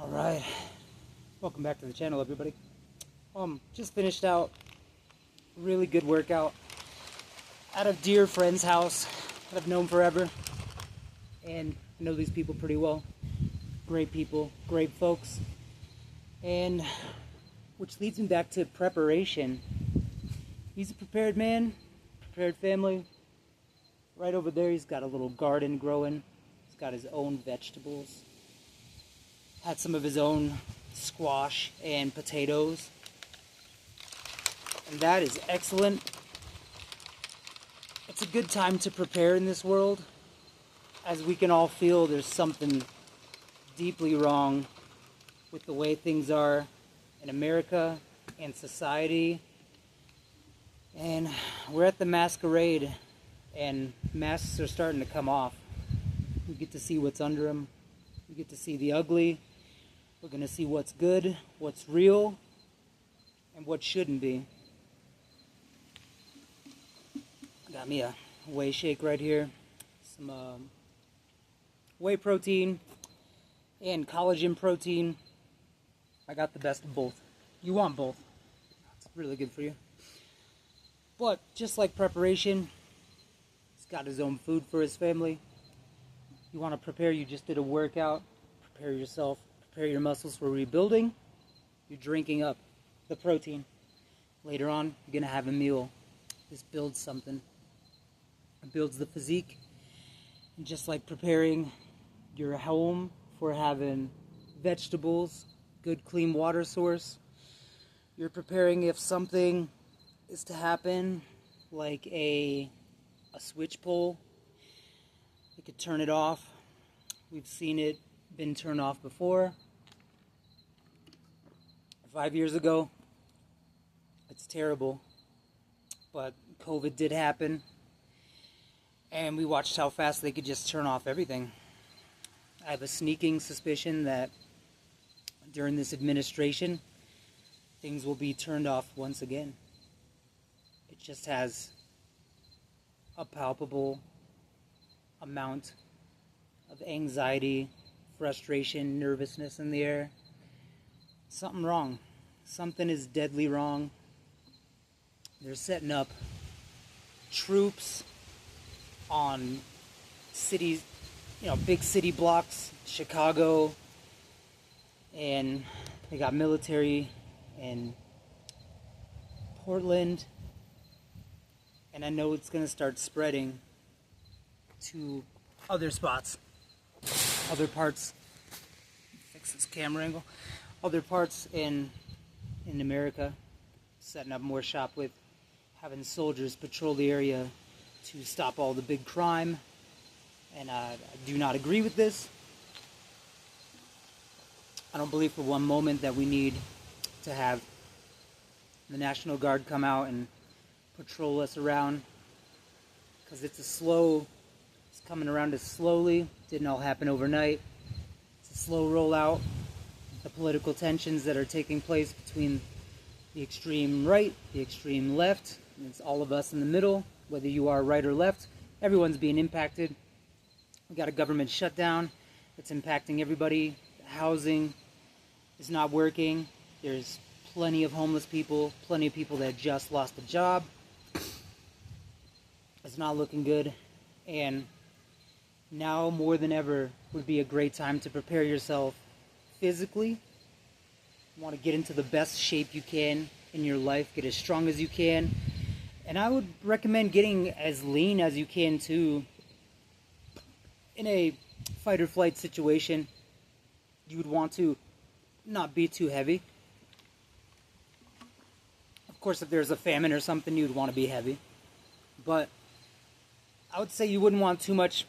Alright, welcome back to the channel, everybody. Just finished out a really good workout at a dear friend's house that I've known forever, and I know these people pretty well. Great people, great folks, and which leads me back to preparation. He's a prepared man, prepared family. Right over there, he's got a little garden growing. He's got his own vegetables. Had some of his own squash and potatoes. And that is excellent. It's a good time to prepare in this world, as we can all feel there's something deeply wrong with the way things are in America and society. And we're at the masquerade, and masks are starting to come off. We get to see what's under them. We get to see the ugly. We're going to see what's good, what's real, and what shouldn't be. Got me a whey shake right here. Some whey protein and collagen protein. I got the best of both. You want both. It's really good for you. But just like preparation, he's got his own food for his family. You want to prepare, you just did a workout. Prepare yourself. Prepare your muscles for rebuilding. You're drinking up the protein. Later on, you're going to have a meal. This builds something. It builds the physique. And just like preparing your home for having vegetables, good clean water source, you're preparing if something is to happen, like a switch pole. You could turn it off. We've seen it been turned off before. 5 years ago. It's terrible. But COVID did happen. And we watched how fast they could just turn off everything. I have a sneaking suspicion that during this administration, things will be turned off once again. It just has a palpable amount of anxiety, frustration, nervousness in the air. Something wrong. Something is deadly wrong. They're setting up troops on cities, big city blocks, Chicago, and they got military in Portland, and I know it's going to start spreading to other spots, other parts. Fix this camera angle. Other parts in America, setting up more shop with having soldiers patrol the area to stop all the big crime. And I do not agree with this. I don't believe for one moment that we need to have the National Guard come out and patrol us around, because it's coming around us slowly. Didn't all happen overnight. It's a slow rollout. The political tensions that are taking place between the extreme right, the extreme left, and it's all of us in the middle, whether you are right or left. Everyone's being impacted. We got a government shutdown that's impacting everybody. Housing is not working. There's plenty of homeless people, plenty of people that just lost a job. It's not looking good, and now more than ever would be a great time to prepare yourself physically. You want to get into the best shape you can in your life, get as strong as you can, and I would recommend getting as lean as you can too. In a fight or flight situation, you would want to not be too heavy. Of course, if there's a famine or something, you'd want to be heavy, but I would say you wouldn't want too much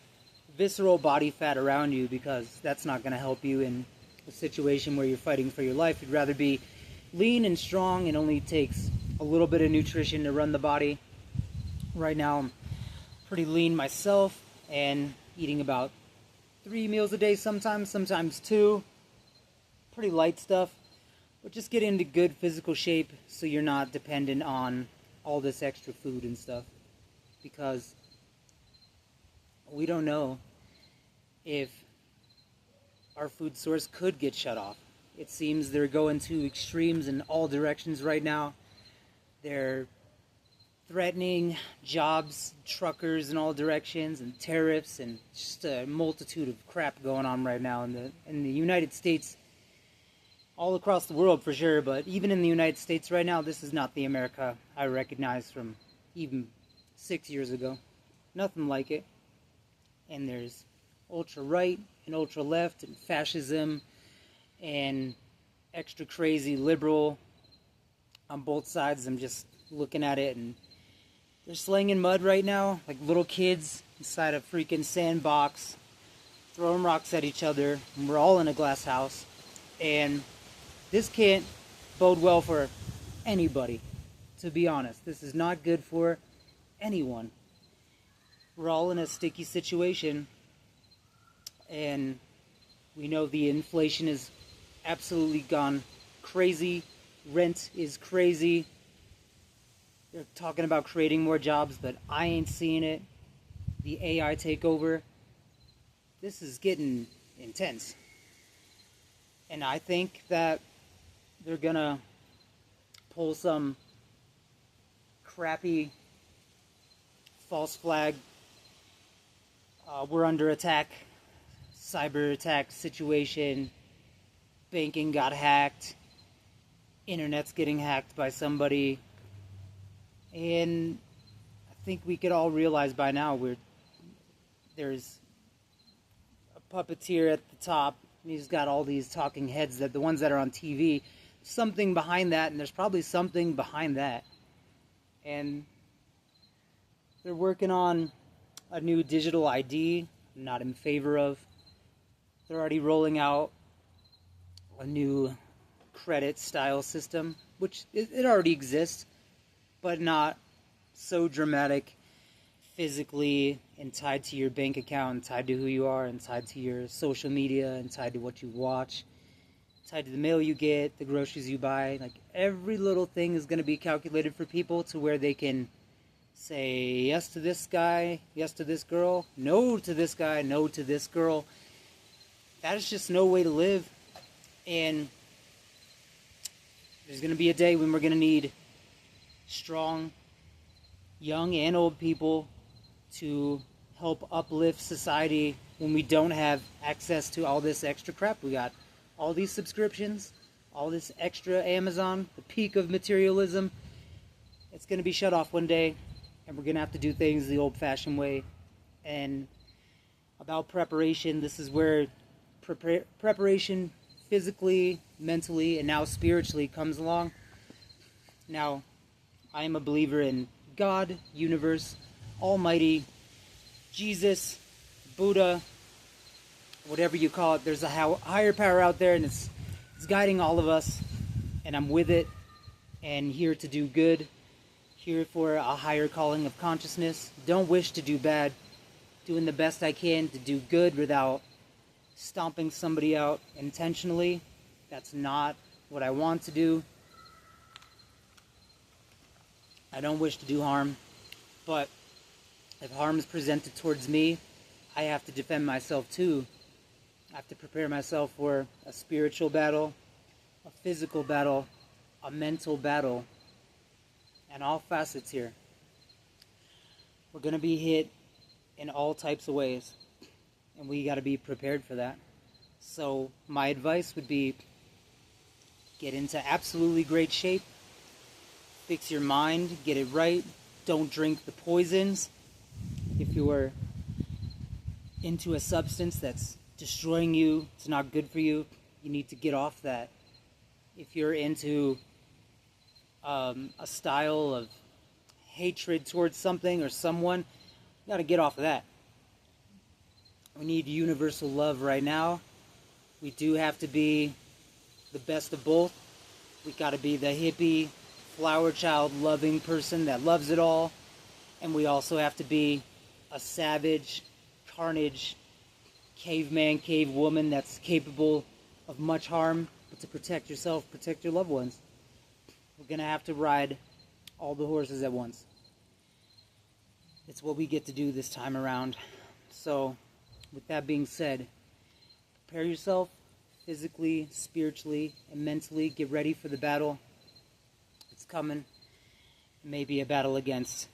visceral body fat around you, because that's not going to help you in a situation where you're fighting for your life. You'd rather be lean and strong. It only takes a little bit of nutrition to run the body. Right now I'm pretty lean myself and eating about 3 meals a day, sometimes 2. Pretty light stuff, but just get into good physical shape so you're not dependent on all this extra food and stuff, because we don't know if our food source could get shut off. It seems they're going to extremes in all directions right now. They're threatening jobs, truckers in all directions, and tariffs, and just a multitude of crap going on right now in the United States, all across the world for sure, but even in the United States right now, this is not the America I recognize from even 6 years ago. Nothing like it. And there's ultra-right and ultra-left and fascism and extra crazy liberal on both sides. I'm just looking at it, and they're slinging mud right now like little kids inside a freaking sandbox, throwing rocks at each other, and we're all in a glass house. And this can't bode well for anybody, to be honest. This is not good for anyone. We're all in a sticky situation, and we know the inflation is absolutely gone crazy. Rent is crazy. They're talking about creating more jobs, but I ain't seeing it. The AI takeover. This is getting intense. And I think that they're gonna pull some crappy false flag, we're under attack, cyber attack situation, banking got hacked, internet's getting hacked by somebody, and I think we could all realize by now there's a puppeteer at the top, and he's got all these talking heads, that the ones that are on TV, something behind that, and there's probably something behind that. And they're working on a new digital ID, I'm not in favor of. They're already rolling out a new credit style system, which it already exists, but not so dramatic physically and tied to your bank account, and tied to who you are, and tied to your social media, and tied to what you watch, tied to the mail you get, the groceries you buy. Like, every little thing is going to be calculated for people to where they can say yes to this guy, yes to this girl, no to this guy, no to this girl. That is just no way to live. And there's going to be a day when we're going to need strong, young and old people to help uplift society when we don't have access to all this extra crap. We got all these subscriptions, all this extra Amazon, the peak of materialism. It's going to be shut off one day, and we're going to have to do things the old-fashioned way. And about preparation, this is where preparation physically, mentally, and now spiritually comes along. Now, I am a believer in God, universe, Almighty, Jesus, Buddha, whatever you call it. There's a higher power out there, and it's guiding all of us, and I'm with it, and here to do good, here for a higher calling of consciousness. Don't wish to do bad, doing the best I can to do good without stomping somebody out intentionally. That's not what I want to do. I don't wish to do harm, but if harm is presented towards me, I have to defend myself too. I have to prepare myself for a spiritual battle, a physical battle, a mental battle, and all facets here. We're going to be hit in all types of ways, and we got to be prepared for that. So my advice would be, get into absolutely great shape, fix your mind, get it right, don't drink the poisons. If you're into a substance that's destroying you, it's not good for you, you need to get off that. If you're into a style of hatred towards something or someone, you gotta get off of that. We need universal love right now. We do have to be the best of both. We gotta be the hippie, flower child loving person that loves it all. And we also have to be a savage, carnage, caveman, cavewoman that's capable of much harm, but to protect yourself, protect your loved ones. We're going to have to ride all the horses at once. It's what we get to do this time around. So, with that being said, prepare yourself physically, spiritually, and mentally. Get ready for the battle. It's coming. It may be a battle against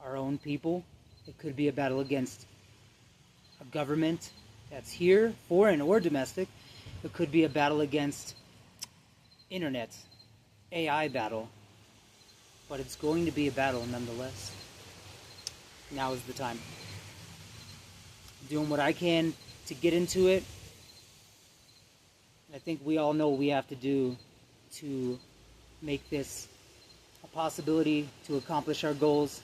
our own people. It could be a battle against a government that's here, foreign or domestic. It could be a battle against internet, AI battle. But it's going to be a battle nonetheless. Now is the time. Doing what I can to get into it. I think we all know what we have to do to make this a possibility, to accomplish our goals,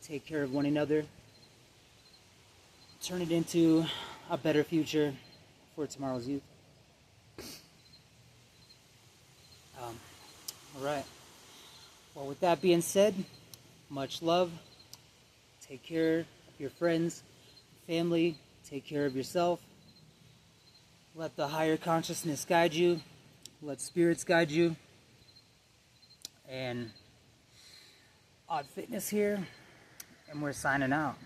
take care of one another, turn it into a better future for tomorrow's youth. Alright. Well, with that being said, much love. Take care of your friends, family. Take care of yourself. Let the higher consciousness guide you. Let spirits guide you. And Odd Fitness here. And we're signing out.